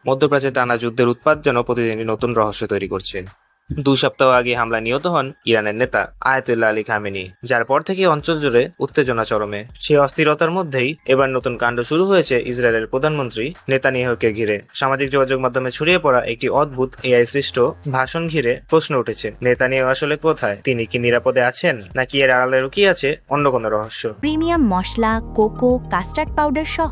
মধ্যপ্রাচ্যে টানা যুদ্ধের উৎপাত যেন প্রতিদিনই নতুন রহস্য তৈরি করছে। 2 সপ্তাহ আগে হামলা নিহত হন ইরানের নেতা আয়াতুল্লাহ আলী খামেনি, যার পর থেকে অঞ্চল জুড়ে উত্তেজনা চরমে। সেই অস্থিরতার মধ্যেই এবার নতুন কাণ্ড শুরু হয়েছে ইসরায়েলের প্রধানমন্ত্রী নেতানিয়াহুকে ঘিরে। সামাজিক যোগাযোগ মাধ্যমে ছড়িয়ে পড়া একটি অদ্ভুত এআই সৃষ্ট ভাষণ ঘিরে প্রশ্ন উঠেছে, নেতানিয়াহু আসলে কোথায়? তিনি কি নিরাপদে আছেন, নাকি এর আড়ালে লুকিয়ে আছে অন্য কোনো রহস্য? প্রিমিয়াম মশলা, কোকো, কাস্টার্ড পাউডার সহ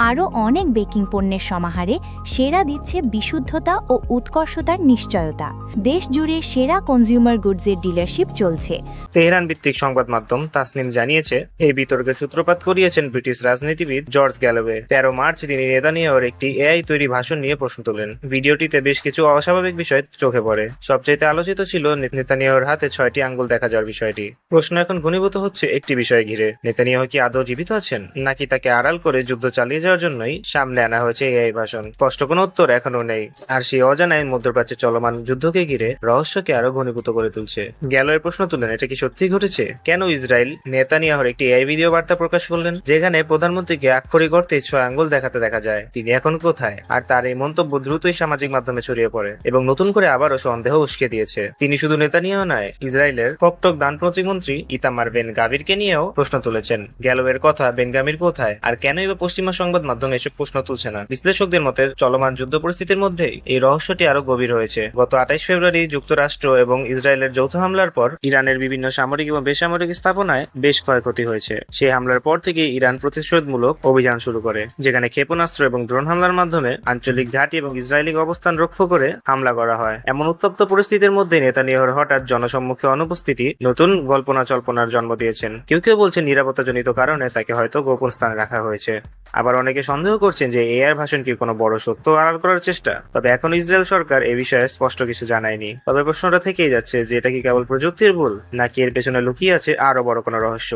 আরও অনেক বেকিং পণ্যের সমাহারে সেরা দিচ্ছে বিশুদ্ধতা ও উৎকর্ষতার নিশ্চয়তা। দেশ জুড়ে সেরা কনজিউমার গুডসের ডিলারশিপ চলছে। তেহরান ভিত্তিক সংবাদ মাধ্যম তাসনিম জানিয়েছে, এই বিতর্কের সূত্রপাত করিয়েছেন ব্রিটিশ রাজনীতিবিদ জর্জ গ্যালোওয়ে। 13 মার্চ তিনি নেতানিয়াহুর একটি এআই তৈরি ভাষণ নিয়ে প্রশ্ন তোলেন। ভিডিওটিতে বেশ কিছু অস্বাভাবিক বিষয় চোখে পড়ে। সবচেয়ে আলোচিত ছিল নেতানিয়াহুর হাতে 6টি আঙ্গুল দেখা যাওয়ার বিষয়টি। প্রশ্ন এখন ঘনীভূত হচ্ছে একটি বিষয় ঘিরে, নেতানিয়াহু কি আদৌ জীবিত আছেন, নাকি তাকে আড়াল করে যুদ্ধ চালিয়ে যাওয়ার জন্যই সামনে আনা হয়েছে এআই ভাষণ? স্পষ্ট কোনো উত্তর এখনো নেই, আর সেই অজানায় মধ্যপ্রাচ্যে চলমান যুদ্ধকে ঘিরে রহস্যকে আরো ঘনীভূত করে তুলছে। গ্যালোয়ের প্রশ্ন তুলেন, এটা কি সত্যি ঘটেছে? কেন ইসরায়েল নেতানিয়াহুর একটি এআই ভিডিও বার্তা প্রকাশ করলেন, যেখানে প্রধানমন্ত্রীকে আক্ষরিক অর্থে 6 আঙ্গুল দেখাতে দেখা যায়? তিনি এখন কোথায়? আর তার এই মন্তব্য দ্রুতই সামাজিক মাধ্যমে ছড়িয়ে পড়ে এবং নতুন করে আবারও সন্দেহ উস্কে দিয়েছে। তিনি শুধু নেতানিয়াহু নয়, ইসরায়েলের ককটক দান প্রতিমন্ত্রী ইতামার বেন গাভিরকে নিয়েও প্রশ্ন তুলেছেন। গ্যালোয়ের কথা, বেন গাভির কোথায়, আর কেনই বা পশ্চিমা সংবাদ মাধ্যম এসব প্রশ্ন তুলছে না? বিশ্লেষকদের মতে চলমান যুদ্ধ পরিস্থিতির মধ্যেই এই রহস্যটি আরো গভীর হয়েছে। গত 28 ফেব্রুয়ারি যুক্তরাষ্ট্র এবং ইসরায়েলের যৌথ হামলার পর ইরানের বিভিন্ন সামরিক এবং বেসামরিক স্থাপনায় বেশ ক্ষয়ক্ষতি হয়েছে। সেই হামলার পর থেকে ইরান প্রতিশোধমূলক অভিযান শুরু করে, যেখানে ক্ষেপণাস্ত্র এবং ড্রোন হামলার মাধ্যমে আঞ্চলিক ঘাঁটি এবং ইসরায়েলি অবস্থান রক্ষ করে হামলা করা হয়। এমন উত্তপ্ত পরিস্থিতির মধ্যে নেতানিয়াহুর হঠাৎ জনসম্মুখে অনুপস্থিতি নতুন কল্পনা জল্পনার জন্ম দিয়েছেন। কেউ কেউ বলছেন নিরাপত্তাজনিত কারণে তাকে হয়তো গোপন স্থানে রাখা হয়েছে। আবার অনেকে সন্দেহ করছেন যে এআই ভাষণ কি কোনো বড় সত্য আড়াল করার চেষ্টা। তবে এখন ইসরায়েল সরকার এ বিষয়ে স্পষ্ট কিছু জানায়নি। তবে প্রশ্নটা থেকেই যাচ্ছে যে এটা কি কেবল প্রযুক্তির ভুল, নাকি এর পেছনে লুকিয়ে আছে আরো বড় কোনো রহস্য।